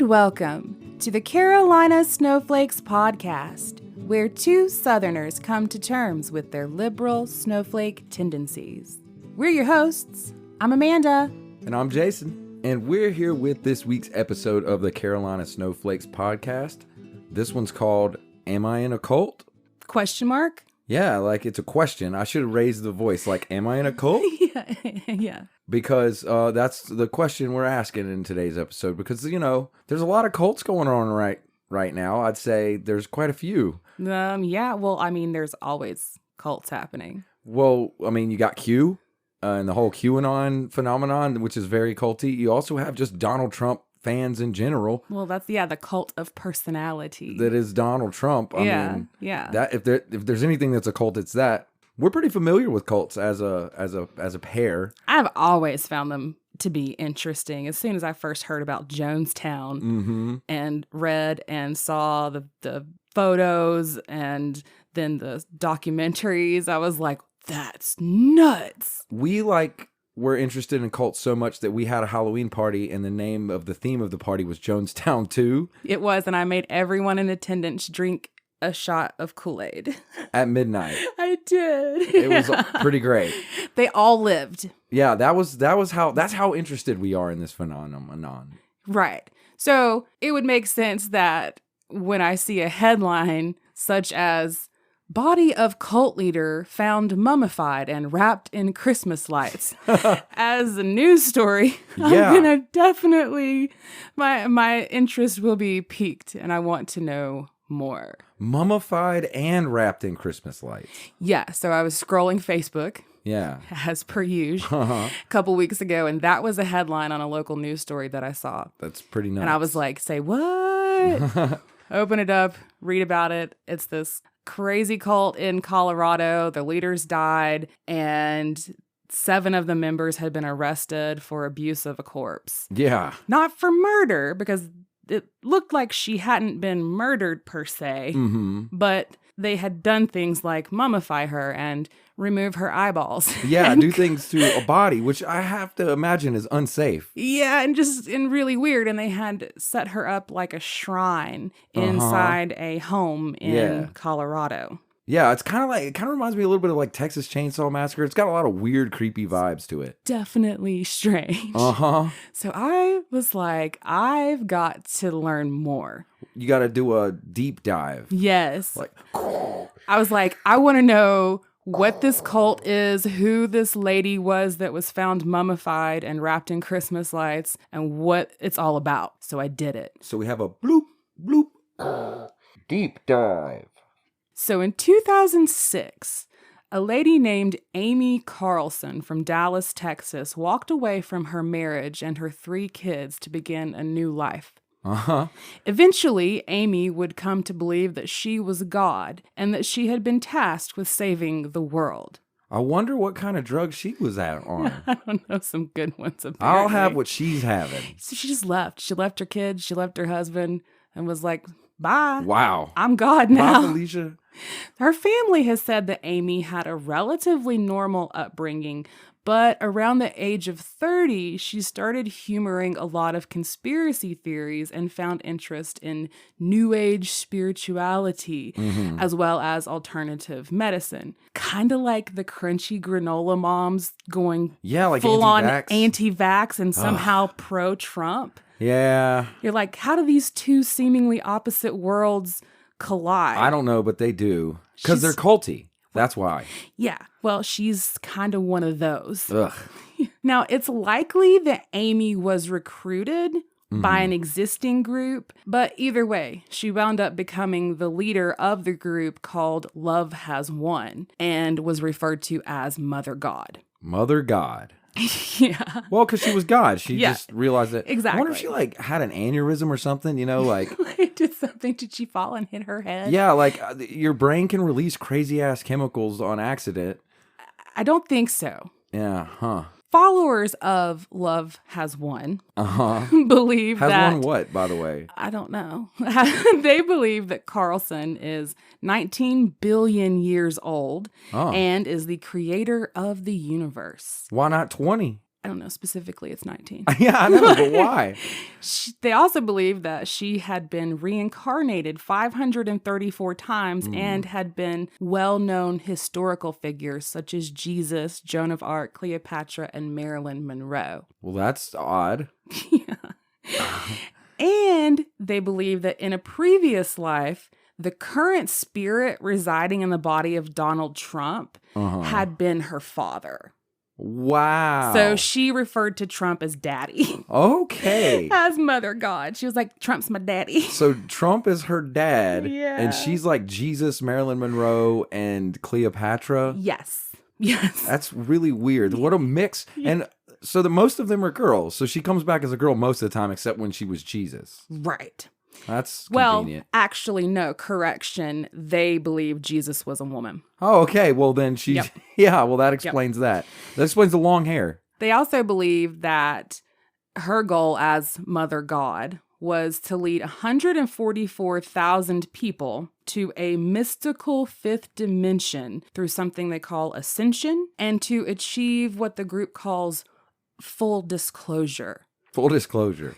And welcome to the Carolina Snowflakes Podcast, where two Southerners come to terms with their liberal snowflake tendencies. We're your hosts. I'm Amanda. And I'm Jason. And we're here with this week's episode of the Carolina Snowflakes Podcast. This one's called, Am I in a Cult? Question mark? Yeah, like it's a question. I should have raised the voice, like, am I in a cult? Yeah. Because that's the question we're asking in today's episode. Because, you know, there's a lot of cults going on right now. I'd say there's quite a few. Yeah, well, I mean, there's always cults happening. Well, I mean, you got Q and the whole QAnon phenomenon, which is very culty. You also have just Donald Trump fans in general. Well, that's, the cult of personality. That is Donald Trump. I mean, yeah. If there's anything that's a cult, it's that. We're pretty familiar with cults as a pair. I've always found them to be interesting. As soon as I first heard about Jonestown and read and saw the photos and then the documentaries, I was like, that's nuts. We're interested in cults so much that we had a Halloween party, and the theme of the party was Jonestown 2. It was, and I made everyone in attendance drink a shot of Kool-Aid. At midnight. I did. It was pretty great. They all lived. Yeah, that's how interested we are in this phenomenon. Right. So it would make sense that when I see a headline such as "Body of Cult Leader Found Mummified and Wrapped in Christmas Lights" as a news story, I'm gonna definitely, my interest will be piqued and I want to know more. Mummified and wrapped in Christmas lights. Yeah, so I was scrolling Facebook. Yeah. As per usual, a couple weeks ago, and that was a headline on a local news story that I saw. That's pretty nuts. And I was like, say what? Open it up, read about it. It's this crazy cult in Colorado. The leaders died, and 7 of the members had been arrested for abuse of a corpse. Yeah. Not for murder, because it looked like she hadn't been murdered per se, but they had done things like mummify her and remove her eyeballs. Yeah, do things to a body, which I have to imagine is unsafe. Yeah, and really weird. And they had set her up like a shrine inside a home in Colorado. Yeah, it kind of reminds me a little bit of like Texas Chainsaw Massacre. It's got a lot of weird, creepy vibes to it. Definitely strange. So I was like, I've got to learn more. You got to do a deep dive. Yes. I was like, I want to know what this cult is, who this lady was that was found mummified and wrapped in Christmas lights, and what it's all about. So I did it. So we have a bloop, bloop, deep dive. So in 2006, a lady named Amy Carlson from Dallas, Texas, walked away from her marriage and her 3 kids to begin a new life. Eventually, Amy would come to believe that she was God and that she had been tasked with saving the world. I wonder what kind of drugs she was on. I don't know, some good ones apparently. I'll have what she's having. So she just left. She left her kids, she left her husband, and was like, bye. Wow. I'm God now. Bye, Felicia. Her family has said that Amy had a relatively normal upbringing, but around the age of 30, she started humoring a lot of conspiracy theories and found interest in New Age spirituality, as well as alternative medicine. Kind of like the crunchy granola moms going like full-on anti-vax. Anti-vax and somehow pro-Trump. Yeah. You're like, how do these two seemingly opposite worlds collide? I don't know, but they do. Because they're culty. That's why. Yeah. Well, she's kind of one of those. Ugh. Now, it's likely that Amy was recruited by an existing group, but either way, she wound up becoming the leader of the group called Love Has Won and was referred to as Mother God. Mother God. Yeah. Well, because she was God. She just realized that. Exactly. I wonder if she had an aneurysm or something, Did something, did she fall and hit her head? Yeah, your brain can release crazy ass chemicals on accident. I don't think so. Yeah, Followers of Love Has Won believe that... Has won what, by the way? I don't know. They believe that Carlson is 19 billion years old and is the creator of the universe. Why not 20? I don't know, specifically it's 19. Yeah, I know, but why? They also believe that she had been reincarnated 534 times and had been well-known historical figures such as Jesus, Joan of Arc, Cleopatra, and Marilyn Monroe. Well, that's odd. Yeah. And they believe that in a previous life, the current spirit residing in the body of Donald Trump had been her father. Wow. So she referred to Trump as daddy. Okay. As mother God. She was like, Trump's my daddy. So Trump is her dad, Yeah. and she's like Jesus, Marilyn Monroe, and Cleopatra. Yes. That's really weird. What a mix. And so most of them are girls. So she comes back as a girl most of the time, except when she was Jesus. Right. That's Well, convenient. actually, no, correction. They believe Jesus was a woman. Oh, okay. Well, then she's... Yep. Yeah, well, that explains that. That explains the long hair. They also believe that her goal as Mother God was to lead 144,000 people to a mystical fifth dimension through something they call ascension and to achieve what the group calls full disclosure. Full disclosure.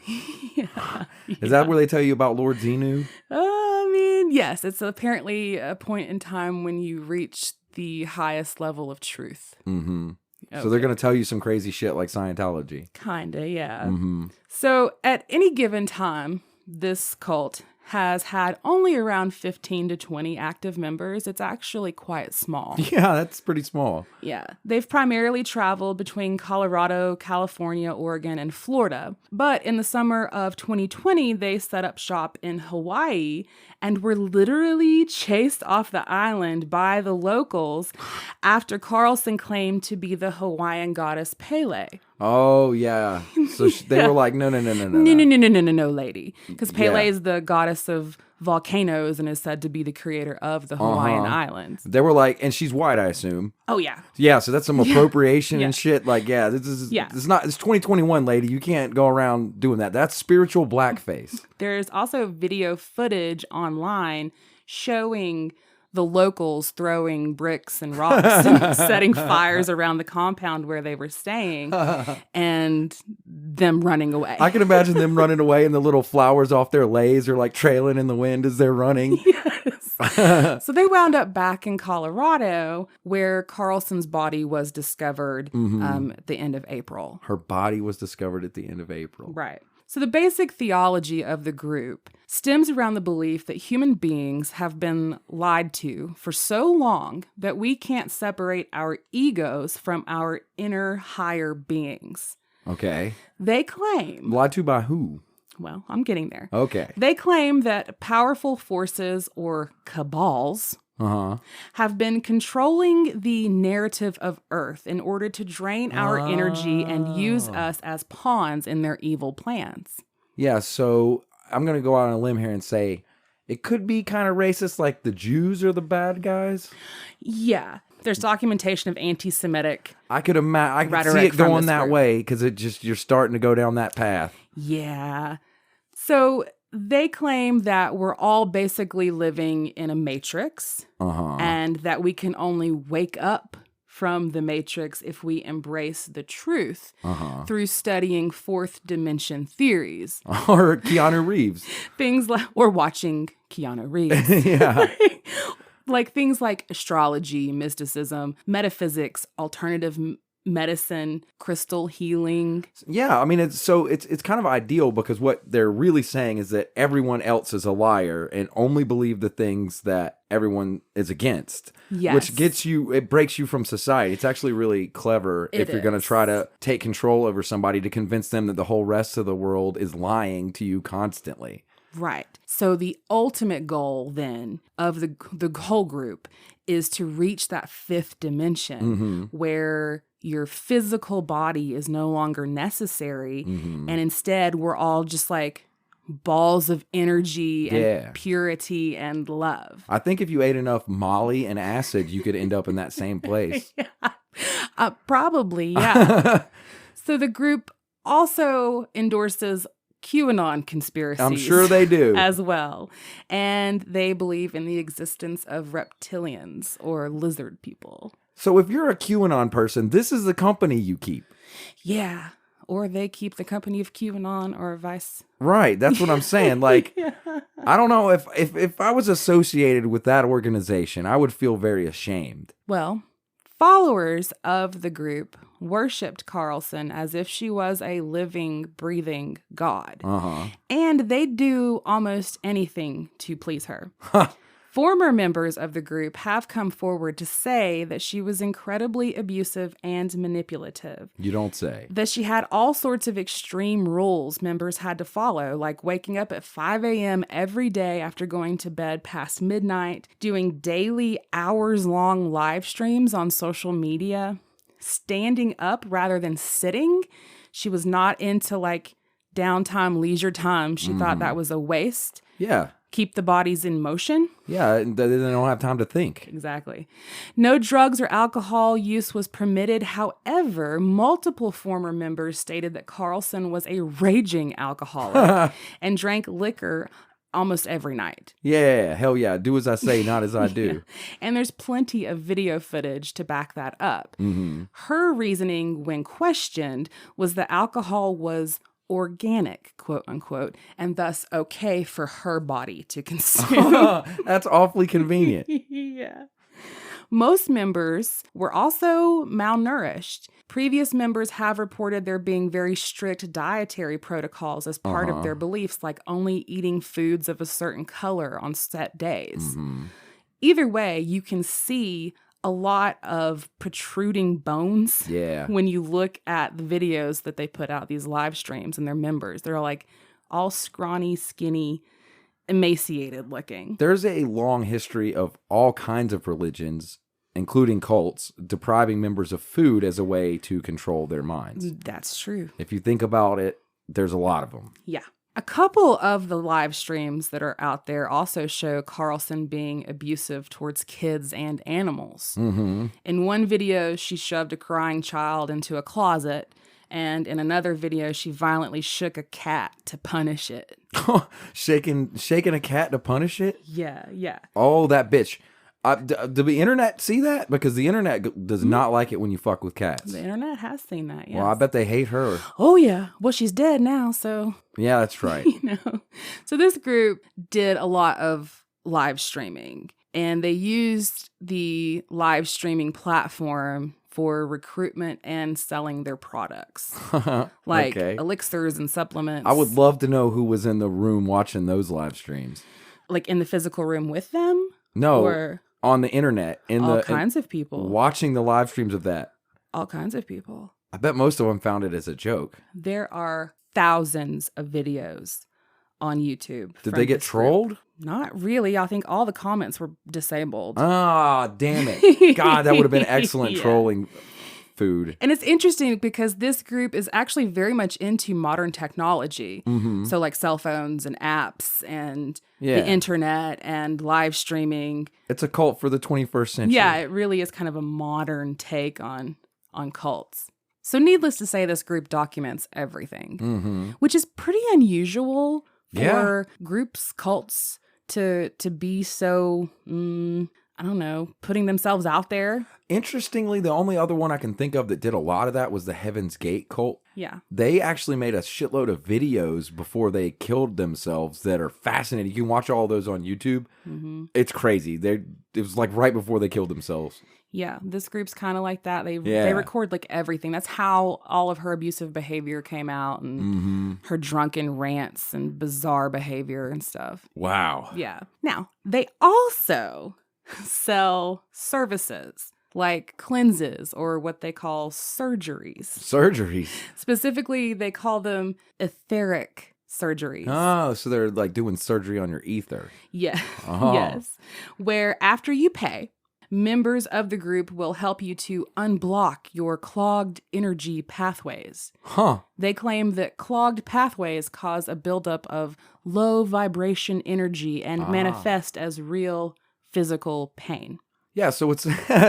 Yeah. Is that where they tell you about Lord Xenu? I mean, yes, it's apparently a point in time when you reach the highest level of truth. Mm-hmm. Okay. So they're going to tell you some crazy shit like Scientology. Kinda, yeah. Mm-hmm. So at any given time, this cult has had only around 15 to 20 active members. It's actually quite small. Yeah, that's pretty small. Yeah. They've primarily traveled between Colorado, California, Oregon, and Florida. But in the summer of 2020, they set up shop in Hawaii and were literally chased off the island by the locals after Carlson claimed to be the Hawaiian goddess Pele. Oh, yeah. So they were like, no. No, lady. Because Pele Yeah. is the goddess of volcanoes and is said to be the creator of the Hawaiian Islands. They were like, and she's white, I assume. Oh, yeah. Yeah, so that's some appropriation Yeah. and shit. Like, yeah, this is Yeah. it's 2021, lady. You can't go around doing that. That's spiritual blackface. There's also video footage online showing the locals throwing bricks and rocks and setting fires around the compound where they were staying and them running away. I can imagine them running away and the little flowers off their leis are like trailing in the wind as they're running. Yes. So they wound up back in Colorado where Carlson's body was discovered at the end of April. Her body was discovered at the end of April. Right. So the basic theology of the group stems around the belief that human beings have been lied to for so long that we can't separate our egos from our inner higher beings. Okay. They claim, Lied to by who? well, I'm getting there. Okay. They claim that powerful forces or cabals Uh-huh. have been controlling the narrative of Earth in order to drain our energy and use us as pawns in their evil plans. Yeah, so I'm going to go out on a limb here and say it could be kind of racist, like the Jews are the bad guys. Yeah. There's documentation of anti-Semitic. I could imagine. I could see Rhetoric it from going this that group. way because you're starting to go down that path. Yeah. So they claim that we're all basically living in a matrix and that we can only wake up from the matrix if we embrace the truth through studying fourth dimension theories. Or Keanu Reeves. Things like, or watching Keanu Reeves. Yeah. Like things like astrology, mysticism, metaphysics, alternative medicine, crystal healing. Yeah, I mean, it's kind of ideal because what they're really saying is that everyone else is a liar and only believe the things that everyone is against. Yes. Which it breaks you from society. It's actually really clever if you're going to try to take control over somebody to convince them that the whole rest of the world is lying to you constantly. Right. So the ultimate goal then of the whole group is to reach that fifth dimension where your physical body is no longer necessary and instead we're all just like balls of energy and purity and love. I think if you ate enough Molly and acid, you could end up in that same place. Probably, yeah. So the group also endorses QAnon conspiracies. I'm sure they do. As well. And they believe in the existence of reptilians or lizard people. So if you're a QAnon person, this is the company you keep. Yeah. Or they keep the company of QAnon or vice. Right. That's what I'm saying. Like, Yeah. I don't know if I was associated with that organization, I would feel very ashamed. Well, followers of the group worshipped Carlson as if she was a living, breathing god. Uh-huh. And they'd do almost anything to please her. Former members of the group have come forward to say that she was incredibly abusive and manipulative. You don't say. That she had all sorts of extreme rules members had to follow, like waking up at 5 a.m. every day after going to bed past midnight, doing daily hours-long live streams on social media, standing up rather than sitting. She was not into like downtime, leisure time. She thought that was a waste. Yeah. Keep the bodies in motion. Yeah, they don't have time to think. Exactly. No drugs or alcohol use was permitted. However, multiple former members stated that Carlson was a raging alcoholic and drank liquor almost every night. Yeah, hell yeah. Do as I say, not as I do. And there's plenty of video footage to back that up. Mm-hmm. Her reasoning when questioned was that alcohol was organic, quote unquote, and thus okay for her body to consume. That's awfully convenient. Yeah. Most members were also malnourished. Previous members have reported there being very strict dietary protocols as part of their beliefs, like only eating foods of a certain color on set days. Mm-hmm. Either way, you can see a lot of protruding bones when you look at the videos that they put out, these live streams, and their members. They're like all scrawny, skinny, emaciated looking. There's a long history of all kinds of religions, including cults, depriving members of food as a way to control their minds. That's true. If you think about it, there's a lot of them. Yeah. A couple of the live streams that are out there also show Carlson being abusive towards kids and animals. Mm-hmm. In one video, she shoved a crying child into a closet, and in another video, she violently shook a cat to punish it. shaking a cat to punish it? Yeah. Oh, that bitch. Did the internet see that? Because the internet does not like it when you fuck with cats. The internet has seen that, yes. Well, I bet they hate her. Oh, yeah. Well, she's dead now, so... Yeah, that's right. So this group did a lot of live streaming, and they used the live streaming platform for recruitment and selling their products. Like elixirs and supplements. I would love to know who was in the room watching those live streams. Like in the physical room with them? No. Or on the internet. all kinds of people. Watching the live streams of that. All kinds of people. I bet most of them found it as a joke. There are thousands of videos on YouTube. Did they get trolled? Not really. I think all the comments were disabled. Ah, damn it. God, that would have been excellent trolling food. And it's interesting because this group is actually very much into modern technology. Mm-hmm. So like cell phones and apps and the internet and live streaming. It's a cult for the 21st century. Yeah, it really is kind of a modern take on cults. So needless to say, this group documents everything, which is pretty unusual for groups, cults to be so, I don't know, putting themselves out there. Interestingly, the only other one I can think of that did a lot of that was the Heaven's Gate cult. Yeah. They actually made a shitload of videos before they killed themselves that are fascinating. You can watch all those on YouTube. Mm-hmm. It's crazy. It was like right before they killed themselves. Yeah, this group's kind of like that. They record like everything. That's how all of her abusive behavior came out and her drunken rants and bizarre behavior and stuff. Wow. Yeah. Now, they also sell services like cleanses or what they call surgeries. Surgeries? Specifically, they call them etheric surgeries. Oh, so they're like doing surgery on your ether. Yeah. Oh. Yes. Where after you pay, members of the group will help you to unblock your clogged energy pathways. Huh. They claim that clogged pathways cause a buildup of low vibration energy and manifest as real physical pain. Yeah, so it's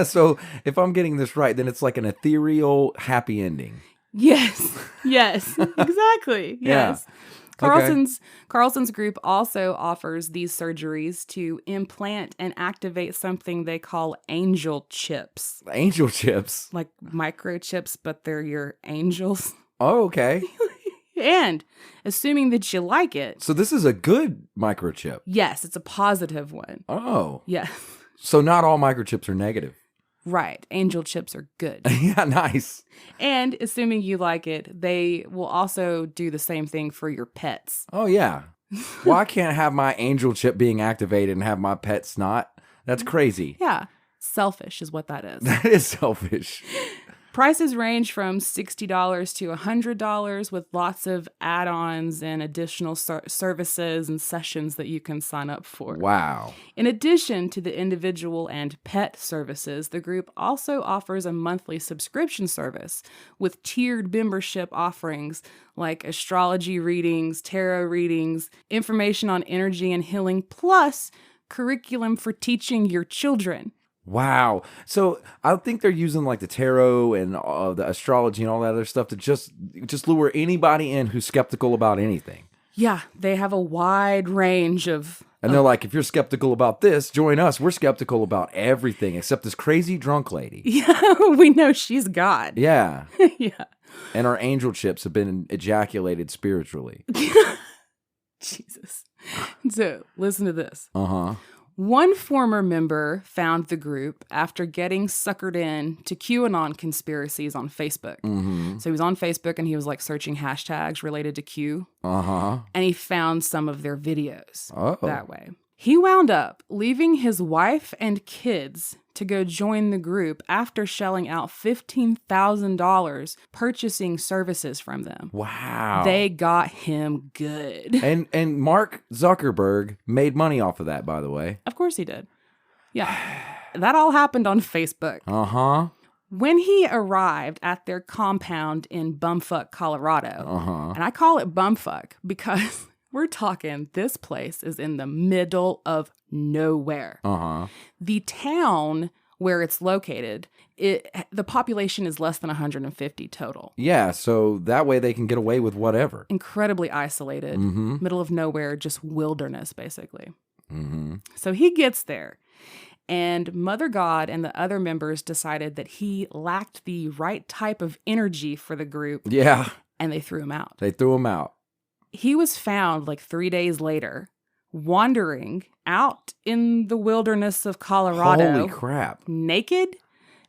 so if I'm getting this right, then it's like an ethereal happy ending. Yes. Yes. Exactly. Yeah. Yes. Carlson's group also offers these surgeries to implant and activate something they call angel chips. Angel chips. Like microchips, but they're your angels. Oh, okay. And assuming that you like it. So this is a good microchip. Yes, it's a positive one. Oh. Yes. So not all microchips are negative. Right. Angel chips are good. Yeah, nice. And assuming you like it, they will also do the same thing for your pets. Oh, yeah. Well, I can't have my angel chip being activated and have my pets not. That's crazy. Yeah. Selfish is what that is. That is selfish. Prices range from $60 to $100 with lots of add-ons and additional services and sessions that you can sign up for. Wow. In addition to the individual and pet services, the group also offers a monthly subscription service with tiered membership offerings like astrology readings, tarot readings, information on energy and healing, plus curriculum for teaching your children. Wow. So I think they're using like the tarot and the astrology and all that other stuff to just lure anybody in who's skeptical about anything. Yeah, they have a wide range of... And they're like, if you're skeptical about this, join us. We're skeptical about everything except this crazy drunk lady. Yeah, we know she's God. Yeah. Yeah. And our angel chips have been ejaculated spiritually. Jesus. So listen to this. Uh-huh. One former member found the group after getting suckered in to QAnon conspiracies on Facebook. Mm-hmm. So he was on Facebook and he was like searching hashtags related to Q. Uh-huh. And he found some of their videos that way. He wound up leaving his wife and kids to go join the group after shelling out $15,000 purchasing services from them. Wow. They got him good. And Mark Zuckerberg made money off of that, by the way. Of course he did. Yeah. That all happened on Facebook. Uh-huh. When he arrived at their compound in Bumfuck, Colorado, and I call it Bumfuck because we're talking this place is in the middle of nowhere. The town where it's located, the population is less than 150 total. Yeah, so that way they can get away with whatever. Incredibly isolated, middle of nowhere, just wilderness, basically. Mm-hmm. So he gets there, and Mother God and the other members decided that he lacked the right type of energy for the group. Yeah. And they threw him out. They threw him out. He was found like 3 days later, wandering out in the wilderness of Colorado. Holy crap. Naked,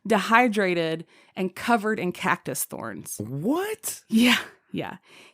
dehydrated, and covered in cactus thorns. What? Yeah.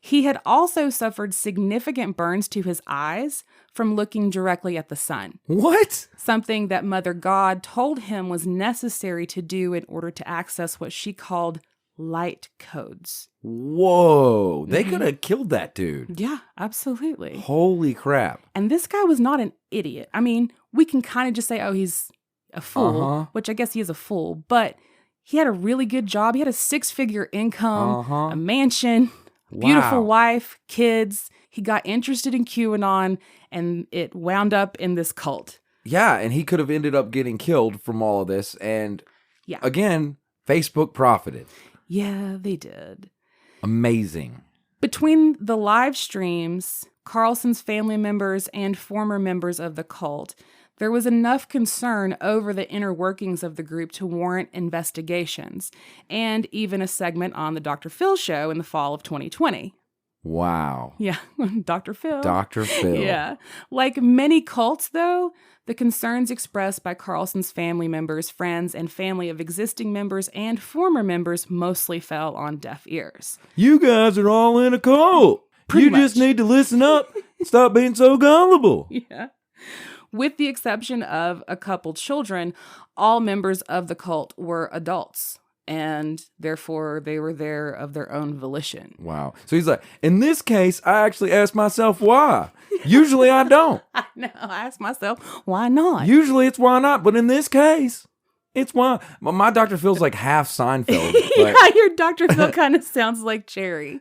He had also suffered significant burns to his eyes from looking directly at the sun. What? Something that Mother God told him was necessary to do in order to access what she called light codes. Whoa. They could have killed that dude. Yeah, absolutely. Holy crap. And this guy was not an idiot. I mean, we can kind of just say, oh, he's a fool, which I guess he is a fool, but he had a really good job. He had a 6-figure income, a mansion, beautiful wife, kids. He got interested in QAnon, and it wound up in this cult. Yeah, and he could have ended up getting killed from all of this. And again, Facebook profited. Yeah, they did. Amazing. Between the live streams, Carlson's family members, and former members of the cult, there was enough concern over the inner workings of the group to warrant investigations, and even a segment on the Dr. Phil show in the fall of 2020. Wow. Yeah, Dr. Phil. Dr. Phil. Yeah. Like many cults, though, the concerns expressed by Carlson's family members, friends, and family of existing members and former members mostly fell on deaf ears. You guys are all in a cult. Pretty much. Just need to listen up and stop being so gullible. Yeah. With the exception of a couple children, all members of the cult were adults, and therefore they were there of their own volition. Wow. So he's like, in this case, I actually ask myself why. Usually I don't. I know. I ask myself, why not? Usually it's why not, but in this case, it's why. My Dr. Phil's like half Seinfeld. Yeah, your Dr. Phil kind of sounds like Cherry.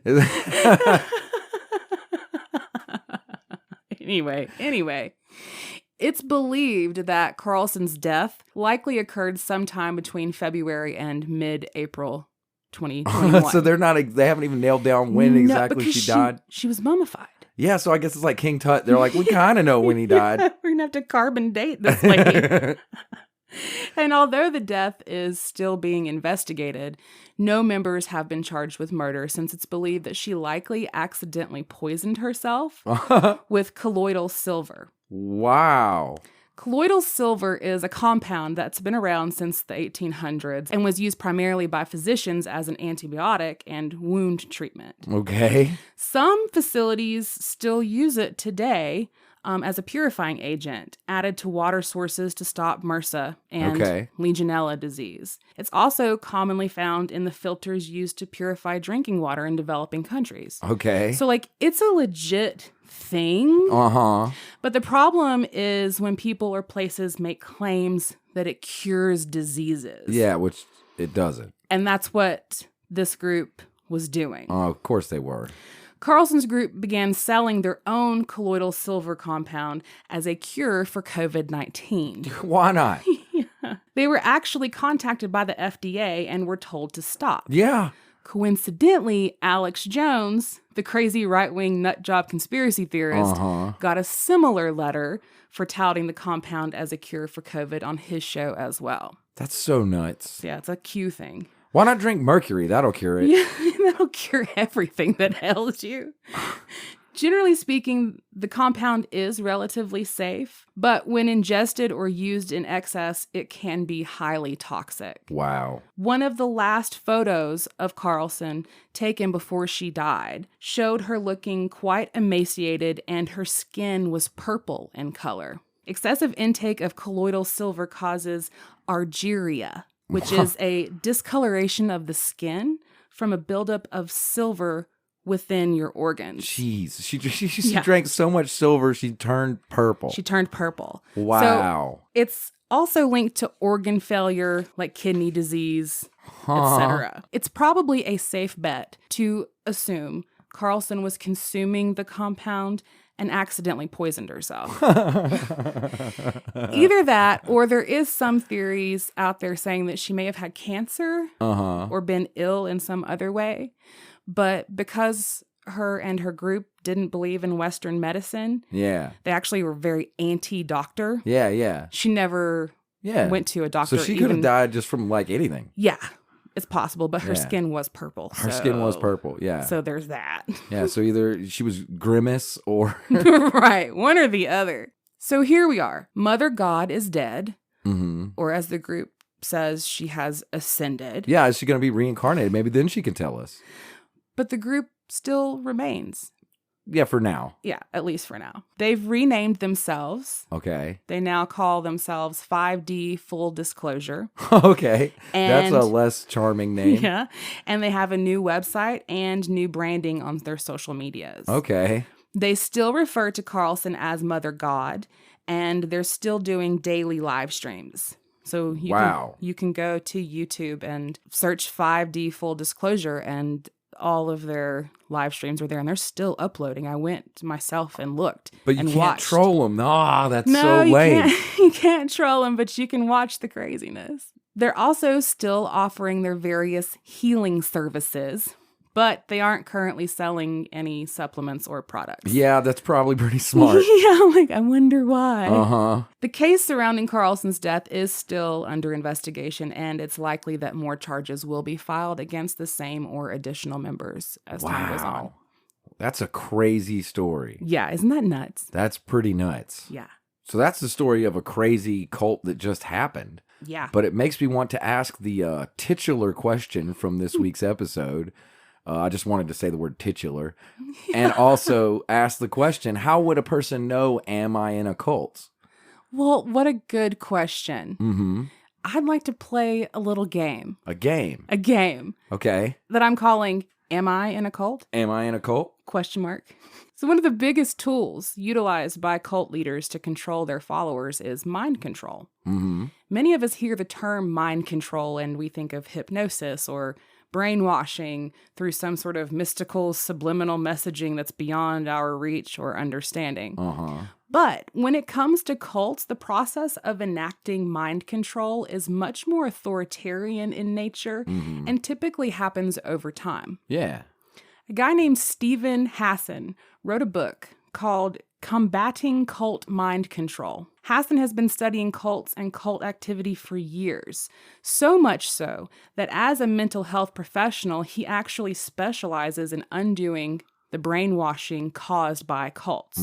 Anyway. It's believed that Carlson's death likely occurred sometime between February and mid-April 2021. So they haven't even nailed down when exactly she died? She was mummified. Yeah, so I guess it's like King Tut. They're like, we kind of know when he died. We're going to have to carbon date this lady. And although the death is still being investigated, no members have been charged with murder since it's believed that she likely accidentally poisoned herself with colloidal silver. Wow. Colloidal silver is a compound that's been around since the 1800s and was used primarily by physicians as an antibiotic and wound treatment. Okay. Some facilities still use it today as a purifying agent, added to water sources to stop MRSA and Legionella disease. It's also commonly found in the filters used to purify drinking water in developing countries. Okay. So, it's a legit thing. But the problem is when people or places make claims that it cures diseases. Yeah, which it doesn't. And that's what this group was doing. Of course they were. Carlson's group began selling their own colloidal silver compound as a cure for COVID-19. Why not? Yeah. They were actually contacted by the FDA and were told to stop. Yeah. Coincidentally, Alex Jones, the crazy right-wing nutjob conspiracy theorist, got a similar letter for touting the compound as a cure for COVID on his show as well. That's so nuts. Yeah, it's a Q thing. Why not drink mercury? That'll cure it. Yeah, that'll cure everything that ails you. Generally speaking, the compound is relatively safe, but when ingested or used in excess, it can be highly toxic. Wow. One of the last photos of Carlson, taken before she died, showed her looking quite emaciated and her skin was purple in color. Excessive intake of colloidal silver causes argyria, which is a discoloration of the skin from a buildup of silver within your organs. Jeez. She drank so much silver, she turned purple. She turned purple. Wow. So it's also linked to organ failure, like kidney disease, etc. It's probably a safe bet to assume Carlson was consuming the compound and accidentally poisoned herself. Either that, or there is some theories out there saying that she may have had cancer or been ill in some other way. But because her and her group didn't believe in Western medicine, they actually were very anti-doctor. Yeah. She never went to a doctor. So she could have died just from anything. Yeah. It's possible, but her skin was purple. Her skin was purple, yeah. So there's that. Yeah, so either she was Grimace or... Right, one or the other. So here we are. Mother God is dead, or as the group says, she has ascended. Yeah, is she going to be reincarnated? Maybe then she can tell us. But the group still remains. Yeah, for now. Yeah, at least for now. They've renamed themselves. Okay. They now call themselves 5D Full Disclosure. Okay. That's a less charming name. Yeah. And they have a new website and new branding on their social medias. Okay. They still refer to Carlson as Mother God, and they're still doing daily live streams. So you can go to YouTube and search 5D Full Disclosure, and all of their live streams are there, and they're still uploading. I went myself and looked. But you can't troll them. That's no, so lame. You can't troll them, but you can watch the craziness. They're also still offering their various healing services, but they aren't currently selling any supplements or products. Yeah, that's probably pretty smart. Yeah, I wonder why. Uh-huh. The case surrounding Carlson's death is still under investigation, and it's likely that more charges will be filed against the same or additional members as time goes on. That's a crazy story. Yeah, isn't that nuts? That's pretty nuts. Yeah. So that's the story of a crazy cult that just happened. Yeah. But it makes me want to ask the titular question from this week's episode. I just wanted to say the word titular. And also ask the question, how would a person know, am I in a cult? Well, what a good question. Mm-hmm. I'd like to play a little game. A game? A game. Okay. That I'm calling, Am I in a Cult? Am I in a cult? ? So one of the biggest tools utilized by cult leaders to control their followers is mind control. Mm-hmm. Many of us hear the term mind control and we think of hypnosis or brainwashing through some sort of mystical subliminal messaging that's beyond our reach or understanding. But when it comes to cults, the process of enacting mind control is much more authoritarian in nature and typically happens over time. Yeah. A guy named Stephen Hassan wrote a book called Combating Cult Mind Control. Hassan has been studying cults and cult activity for years, so much so that as a mental health professional, he actually specializes in undoing the brainwashing caused by cults.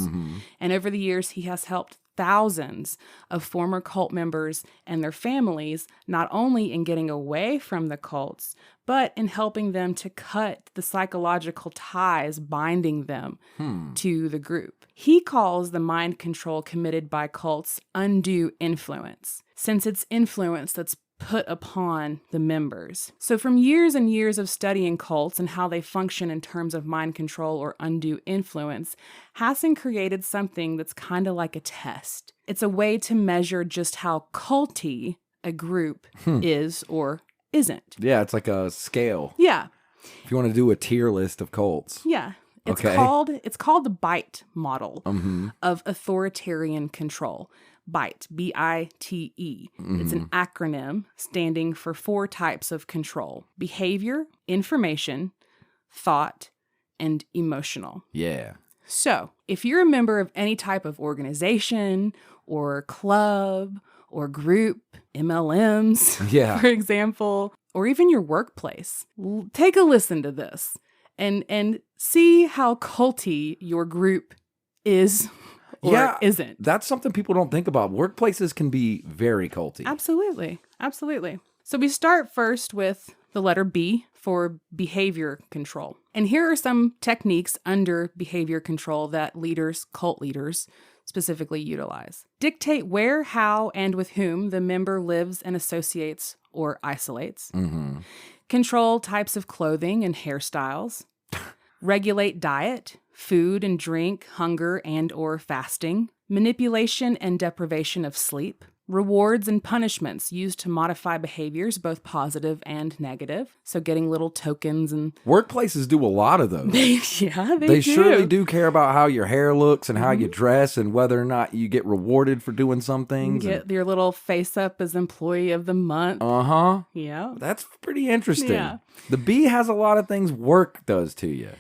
And over the years, he has helped thousands of former cult members and their families, not only in getting away from the cults, but in helping them to cut the psychological ties binding them to the group. He calls the mind control committed by cults undue influence, since it's influence that's put upon the members. So from years and years of studying cults and how they function in terms of mind control or undue influence, Hassan created something that's kind of like a test. It's a way to measure just how culty a group is or isn't. Yeah, it's like a scale. Yeah. If you want to do a tier list of cults. Yeah. It's called the BITE model of authoritarian control. BITE, B-I-T-E. It's an acronym standing for 4 types of control: behavior, information, thought, and emotional. Yeah. So, if you're a member of any type of organization or club or group, MLMs, for example, or even your workplace, take a listen to this and see how culty your group is or isn't. That's something people don't think about. Workplaces can be very culty. Absolutely. Absolutely. So we start first with the letter B for behavior control. And here are some techniques under behavior control that cult leaders specifically utilize. Dictate where, how, and with whom the member lives and associates or isolates. Control types of clothing and hairstyles. Regulate diet, food and drink, hunger and or fasting. Manipulation and deprivation of sleep. Rewards and punishments used to modify behaviors, both positive and negative. So getting little tokens and... Workplaces do a lot of those. They do. Surely do care about how your hair looks and how you dress and whether or not you get rewarded for doing some things. Get your little face up as employee of the month. Yeah. That's pretty interesting. Yeah. The B has a lot of things work does to you.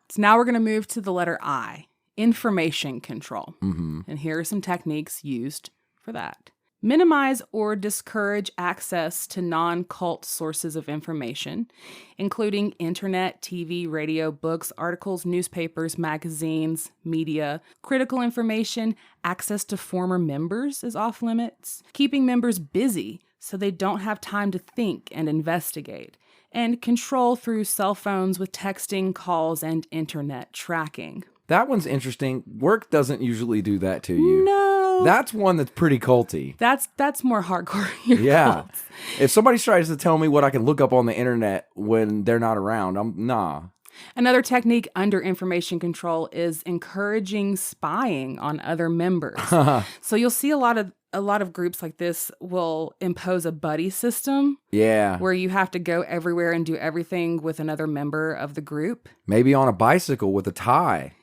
So now we're going to move to the letter I, information control. And here are some techniques used for that. Minimize or discourage access to non-cult sources of information, including internet, TV, radio, books, articles, newspapers, magazines, media. Critical information, access to former members is off limits. Keeping members busy so they don't have time to think and investigate. And control through cell phones with texting, calls, and internet tracking. That one's interesting. Work doesn't usually do that to you. No. That's one that's pretty culty. That's more hardcore. Cults. If somebody tries to tell me what I can look up on the internet when they're not around, nah. Another technique under information control is encouraging spying on other members. So you'll see a lot of groups like this will impose a buddy system. Yeah. Where you have to go everywhere and do everything with another member of the group. Maybe on a bicycle with a tie,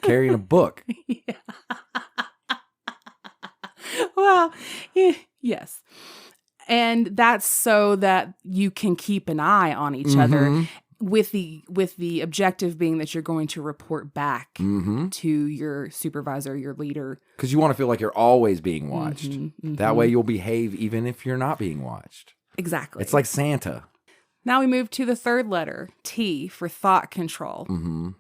carrying a book. Yeah. Well, yes. And that's so that you can keep an eye on each other. With the objective being that you're going to report back to your supervisor, your leader. Because you want to feel like you're always being watched. That way you'll behave even if you're not being watched. Exactly. It's like Santa. Now we move to the third letter, T, for thought control.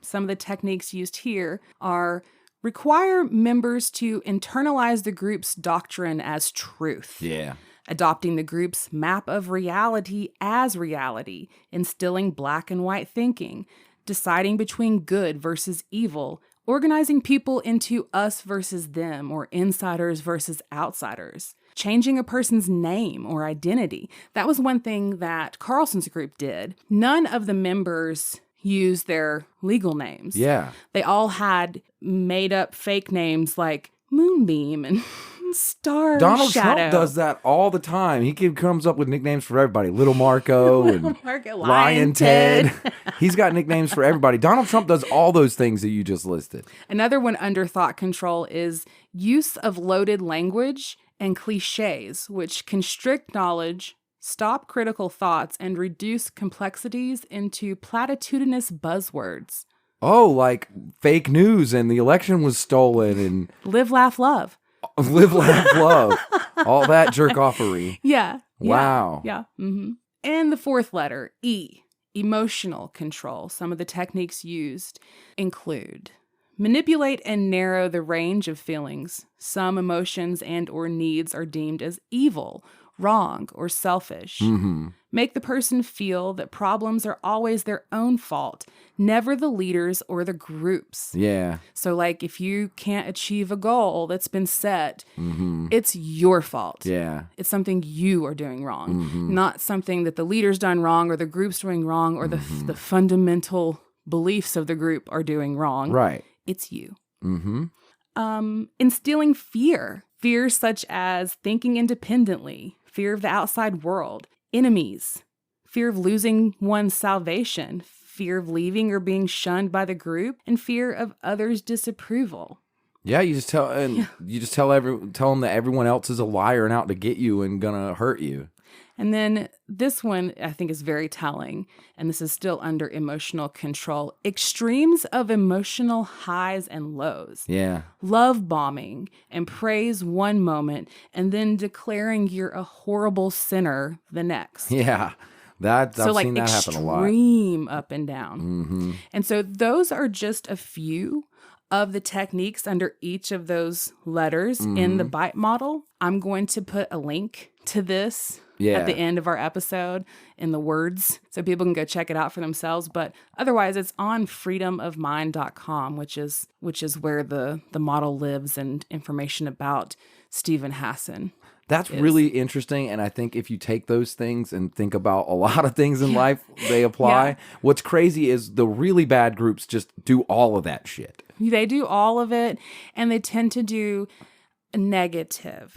Some of the techniques used here are require members to internalize the group's doctrine as truth. Yeah. Adopting the group's map of reality as reality, instilling black and white thinking, deciding between good versus evil, organizing people into us versus them or insiders versus outsiders, changing a person's name or identity. That was one thing that Carlson's group did. None of the members used their legal names. Yeah. They all had made up fake names like Moonbeam and Star Donald Shadow. Trump does that all the time. He comes up with nicknames for everybody. Little Marco and Marco, Lion Ted. He's got nicknames for everybody. Donald Trump does all those things that you just listed. Another one under thought control is use of loaded language and cliches, which constrict knowledge, stop critical thoughts, and reduce complexities into platitudinous buzzwords. Oh, like fake news and the election was stolen and Live, laugh, love. live, laugh, love. All that jerk-offery. Yeah. Wow. Yeah. Mm-hmm. And the fourth letter, E, emotional control. Some of the techniques used include manipulate and narrow the range of feelings. Some emotions and or needs are deemed as evil, wrong, or selfish. Make the person feel that problems are always their own fault, never the leaders or the groups. Yeah. So like if you can't achieve a goal that's been set, it's your fault. Yeah. It's something you are doing wrong, not something that the leader's done wrong or the group's doing wrong or the fundamental beliefs of the group are doing wrong. Right. It's you. Instilling fear. Fears such as thinking independently, fear of the outside world, enemies, fear of losing one's salvation, fear of leaving or being shunned by the group, and fear of others' disapproval. Yeah, you just tell them that everyone else is a liar and out to get you and gonna hurt you. And then this one I think is very telling, and this is still under emotional control. Extremes of emotional highs and lows. Yeah. Love bombing and praise one moment and then declaring you're a horrible sinner the next. Yeah. I've seen that happen a lot. Extreme up and down. And so those are just a few of the techniques under each of those letters in the bite model. I'm going to put a link to this at the end of our episode in the words so people can go check it out for themselves. But otherwise, it's on freedomofmind.com, which is where the model lives and information about Stephen Hassan. That's really interesting. And I think if you take those things and think about a lot of things in life, they apply. Yeah. What's crazy is the really bad groups just do all of that shit. They do all of it, and they tend to do negative.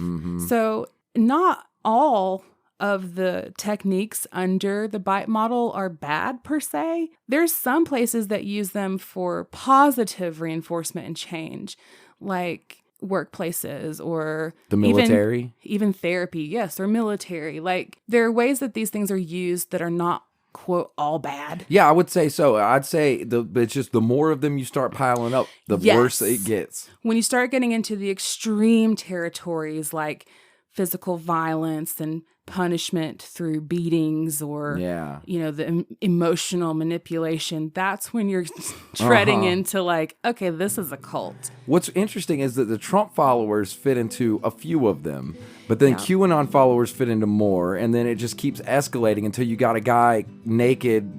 So not all of the techniques under the bite model are bad per se. There's some places that use them for positive reinforcement and change, like workplaces or the military, even therapy. Yes, or military. Like there are ways that these things are used that are not, quote, all bad. Yeah, I would say so. I'd say it's just the more of them you start piling up, the worse it gets. When you start getting into the extreme territories like physical violence and punishment through beatings or, the emotional manipulation, that's when you're treading into like, okay, this is a cult. What's interesting is that the Trump followers fit into a few of them, but then QAnon followers fit into more, and then it just keeps escalating until you got a guy naked,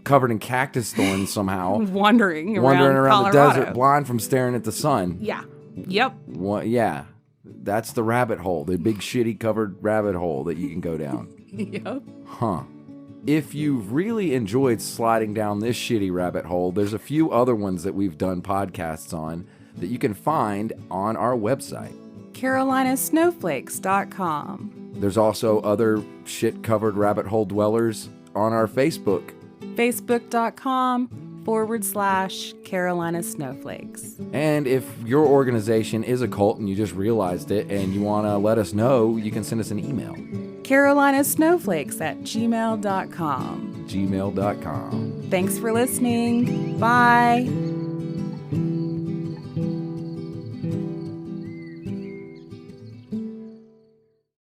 covered in cactus thorns somehow. Wandering around the desert, blind from staring at the sun. Yeah. Yep. Yeah. That's the rabbit hole, the big shitty covered rabbit hole that you can go down. Yep. Huh. If you've really enjoyed sliding down this shitty rabbit hole, there's a few other ones that we've done podcasts on that you can find on our website. CarolinaSnowflakes.com. There's also other shit-covered rabbit hole dwellers on our Facebook. Facebook.com/Carolina Snowflakes. And if your organization is a cult and you just realized it and you want to let us know, you can send us an email. CarolinaSnowflakes@gmail.com. gmail.com. Thanks for listening. Bye.